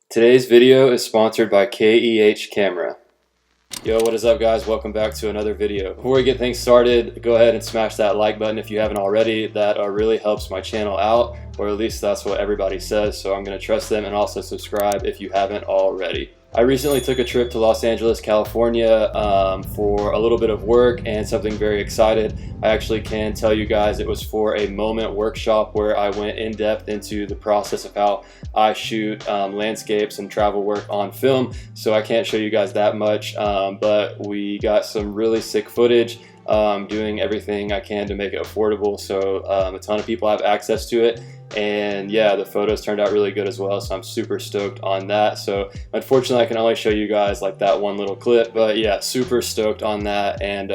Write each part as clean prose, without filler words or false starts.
Today's video is sponsored by KEH Camera. Yo, what is up guys? Welcome back to another video. Before we get things started, go ahead and smash that like button if you haven't already. That really helps my channel out, or at least that's what everybody says, so I'm going to trust them, and also subscribe if you haven't already. I recently took a trip to Los Angeles, California for a little bit of work and something very excited. I actually can tell you guys it was for a moment workshop where I went in depth into the process of how I shoot landscapes and travel work on film, so I can't show you guys that much, but we got some really sick footage. Doing everything I can to make it affordable, so a ton of people have access to it, and yeah, the photos turned out really good as well, so I'm super stoked on that. So unfortunately I can only show you guys like that one little clip, but yeah, super stoked on that, and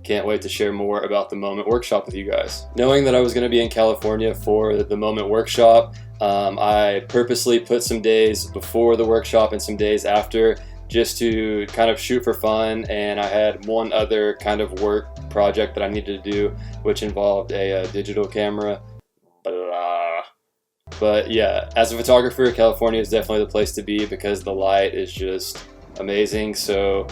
can't wait to share more about the moment workshop with you guys. Knowing that I was going to be in California for the moment workshop, I purposely put some days before the workshop and some days after, just to kind of shoot for fun, and I had one other kind of work project that I needed to do, which involved a digital camera. But yeah, as a photographer, California is definitely the place to be because the light is just amazing. So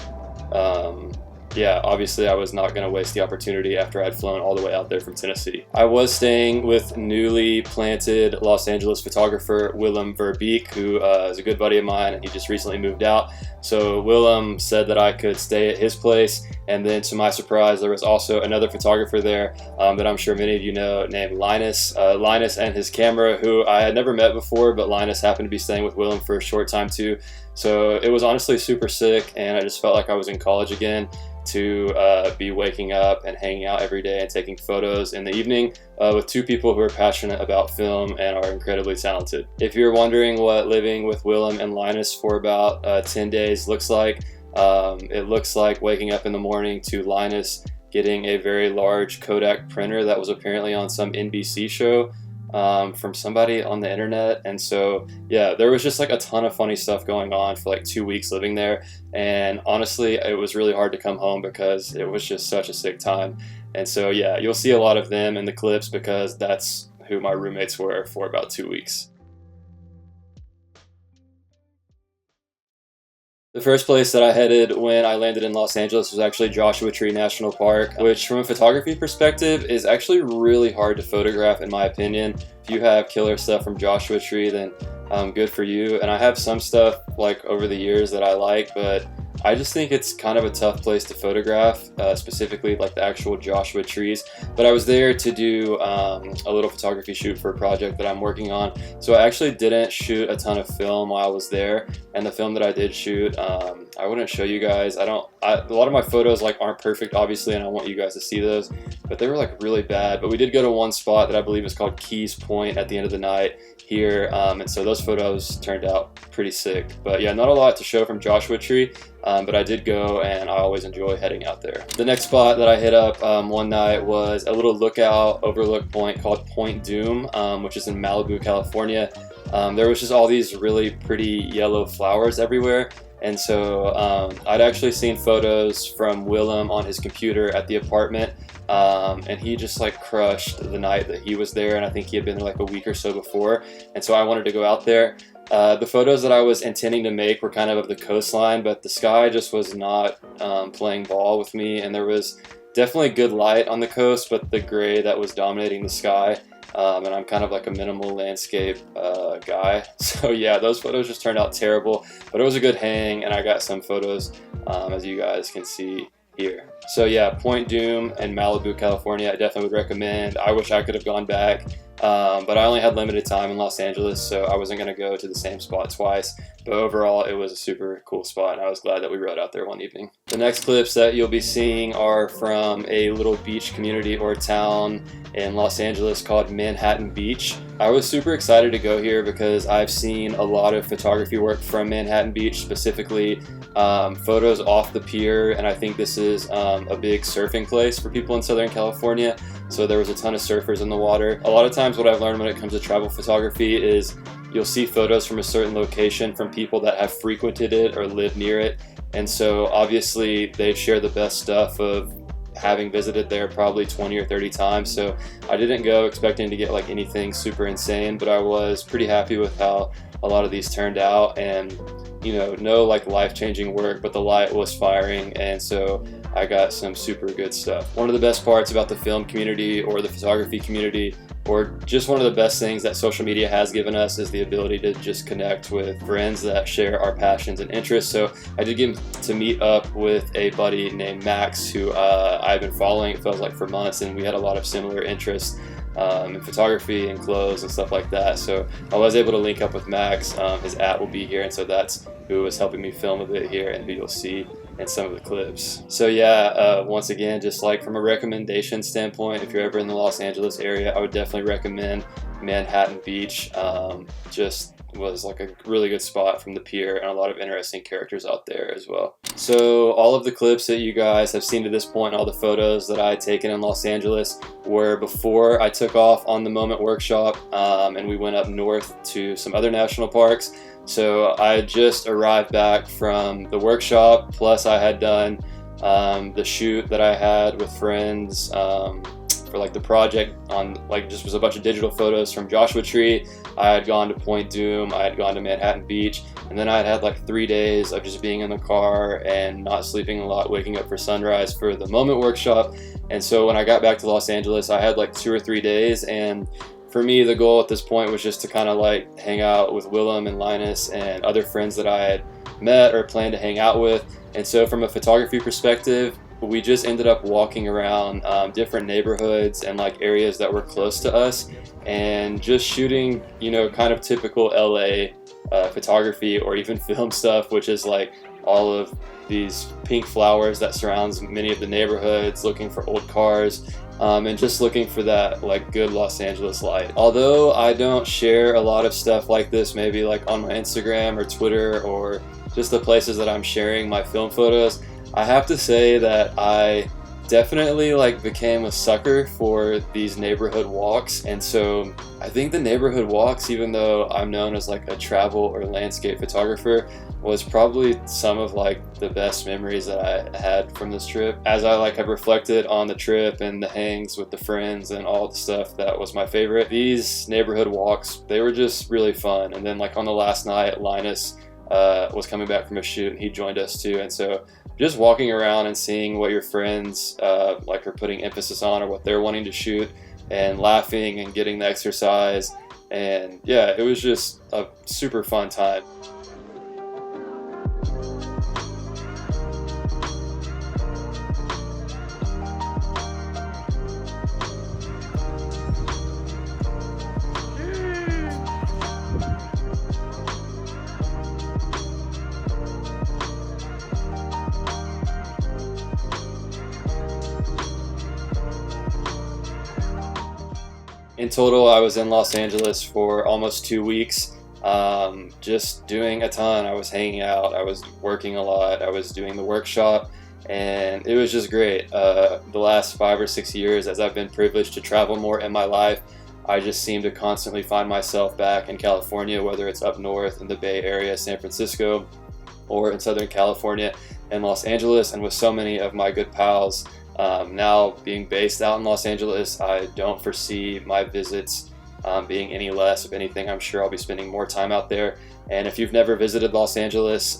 yeah, obviously I was not going to waste the opportunity after I'd flown all the way out there from Tennessee. I was staying with newly planted Los Angeles photographer Willem Verbeek, who is a good buddy of mine, and he just recently moved out. So Willem said that I could stay at his place, and then to my surprise there was also another photographer there that I'm sure many of you know, named Linus. Linus and his camera, who I had never met before, but Linus happened to be staying with Willem for a short time too. So it was honestly super sick, and I just felt like I was in college again, to be waking up and hanging out every day and taking photos in the evening with two people who are passionate about film and are incredibly talented. If you're wondering what living with Willem and Linus for about 10 days looks like, it looks like waking up in the morning to Linus getting a very large Kodak printer that was apparently on some NBC show from somebody on the internet. And so yeah, there was just like a ton of funny stuff going on for like 2 weeks living there, and honestly it was really hard to come home because it was just such a sick time. And so yeah, you'll see a lot of them in the clips because that's who my roommates were for about 2 weeks. The first place that I headed when I landed in Los Angeles was actually Joshua Tree National Park, which from a photography perspective is actually really hard to photograph in my opinion. If you have killer stuff from Joshua Tree, then good for you. And I have some stuff like over the years that I like, but I just think it's kind of a tough place to photograph, specifically like the actual Joshua trees. But I was there to do a little photography shoot for a project that I'm working on, so I actually didn't shoot a ton of film while I was there. And the film that I did shoot, I wouldn't show you guys. A lot of my photos like aren't perfect obviously, and I want you guys to see those, but they were like really bad. But we did go to one spot that I believe is called Keys Point at the end of the night here, and so those photos turned out pretty sick. But yeah, not a lot to show from Joshua Tree, but I did go, and I always enjoy heading out there. The next spot that I hit up one night was a little overlook point called Point Doom, which is in Malibu, California. There was just all these really pretty yellow flowers everywhere, and so I'd actually seen photos from Willem on his computer at the apartment, and he just like crushed the night that he was there, and I think he had been there like a week or so before, and so I wanted to go out there. The photos that I was intending to make were kind of the coastline, but the sky just was not playing ball with me, and there was definitely good light on the coast, but the gray that was dominating the sky, and I'm kind of like a minimal landscape guy, so yeah, those photos just turned out terrible, but it was a good hang, and I got some photos as you guys can see here. So yeah, Point Doom in Malibu, California, I definitely would recommend. I wish I could have gone back, but I only had limited time in Los Angeles, so I wasn't going to go to the same spot twice. But overall, it was a super cool spot, and I was glad that we rode out there one evening. The next clips that you'll be seeing are from a little beach community or town in Los Angeles called Manhattan Beach. I was super excited to go here because I've seen a lot of photography work from Manhattan Beach, specifically photos off the pier, and I think this is a big surfing place for people in Southern California. So there was a ton of surfers in the water. A lot of times what I've learned when it comes to travel photography is you'll see photos from a certain location from people that have frequented it or live near it, and so obviously they share the best stuff of having visited there probably 20 or 30 times. So I didn't go expecting to get like anything super insane, but I was pretty happy with how a lot of these turned out, and you know, no like life-changing work, but the light was firing, and so I got some super good stuff. One of the best parts about the film community or the photography community, or just one of the best things that social media has given us, is the ability to just connect with friends that share our passions and interests. So I did get to meet up with a buddy named Max, who I've been following, it feels like, for months, and we had a lot of similar interests in photography and clothes and stuff like that. So I was able to link up with Max. His will be here, and so that's who was helping me film a bit here and who you'll see in some of the clips. So yeah, once again, just like from a recommendation standpoint, if you're ever in the Los Angeles area, I would definitely recommend Manhattan Beach. Just was like a really good spot from the pier, and a lot of interesting characters out there as well. So all of the clips that you guys have seen to this point, all the photos that I had taken in Los Angeles, were before I took off on the Moment workshop, and we went up north to some other national parks. So I just arrived back from the workshop, plus I had done the shoot that I had with friends for like the project on, like, just was a bunch of digital photos from Joshua Tree. I had gone to Point Doom, I had gone to Manhattan Beach, and then I had like 3 days of just being in the car and not sleeping a lot, waking up for sunrise for the Moment workshop. And so when I got back to Los Angeles, I had like 2 or 3 days, and for me, the goal at this point was just to kind of like hang out with Willem and Linus and other friends that I had met or planned to hang out with. And so from a photography perspective, we just ended up walking around different neighborhoods and like areas that were close to us, and just shooting, you know, kind of typical LA photography or even film stuff, which is like all of these pink flowers that surrounds many of the neighborhoods, looking for old cars, and just looking for that like good Los Angeles light. Although I don't share a lot of stuff like this, maybe like on my Instagram or Twitter or just the places that I'm sharing my film photos, I have to say that I definitely like became a sucker for these neighborhood walks. And so I think the neighborhood walks, even though I'm known as like a travel or landscape photographer, was probably some of like the best memories that I had from this trip. As I like have reflected on the trip and the hangs with the friends and all the stuff that was my favorite, these neighborhood walks, they were just really fun. And then like on the last night, Linus was coming back from a shoot and he joined us too. And so just walking around and seeing what your friends like are putting emphasis on or what they're wanting to shoot, and laughing and getting the exercise, and yeah, it was just a super fun time. In total, I was in Los Angeles for almost 2 weeks, just doing a ton. I was hanging out, I was working a lot, I was doing the workshop, and it was just great. The last 5 or 6 years, as I've been privileged to travel more in my life, I just seem to constantly find myself back in California, whether it's up north in the Bay Area, San Francisco, or in Southern California and Los Angeles. And with so many of my good pals now being based out in Los Angeles, I don't foresee my visits being any less. If anything, I'm sure I'll be spending more time out there. And if you've never visited Los Angeles,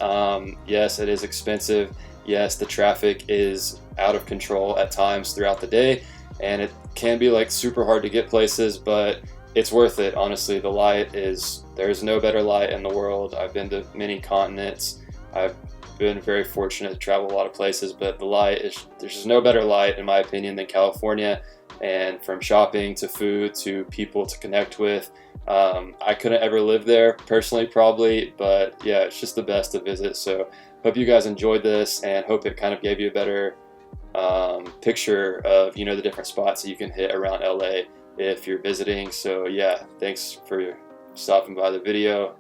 yes, it is expensive. Yes, the traffic is out of control at times throughout the day, and it can be like super hard to get places, but it's worth it. Honestly, the light is, there's no better light in the world. I've been to many continents. I've been very fortunate to travel a lot of places, but the light is, there's just no better light in my opinion than California. And from shopping to food to people to connect with, I couldn't ever live there personally, probably, but yeah, it's just the best to visit. So hope you guys enjoyed this, and hope it kind of gave you a better picture of, you know, the different spots that you can hit around LA if you're visiting. So yeah, thanks for stopping by the video.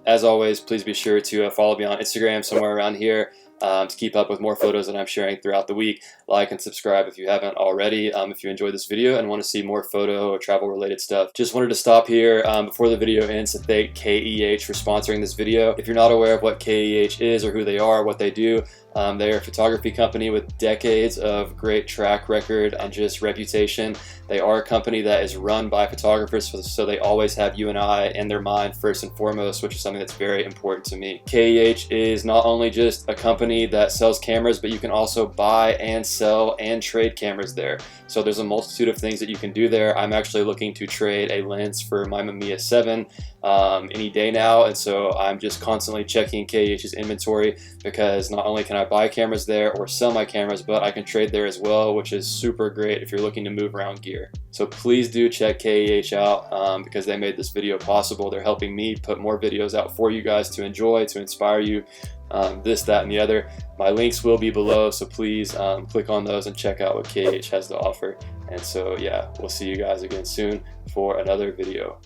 As always, please be sure to follow me on Instagram somewhere around here. to keep up with more photos that I'm sharing throughout the week. Like and subscribe if you haven't already. If you enjoyed this video and want to see more photo or travel related stuff. Just wanted to stop here before the video ends to thank KEH for sponsoring this video. If you're not aware of what KEH is or who they are, what they do, they're a photography company with decades of great track record and just reputation. They are a company that is run by photographers, so they always have you and I in their mind first and foremost, which is something that's very important to me. KEH is not only just a company that sells cameras, but you can also buy and sell and trade cameras there. So there's a multitude of things that you can do there. I'm actually looking to trade a lens for my Mamiya 7 any day now, and so I'm just constantly checking KEH's inventory, because not only can I buy cameras there or sell my cameras, but I can trade there as well, which is super great if you're looking to move around gear. So please do check KEH out because they made this video possible. They're helping me put more videos out for you guys to enjoy, to inspire you, this, that, and the other. My links will be below, so please click on those and check out what KEH has to offer. And so yeah, we'll see you guys again soon for another video.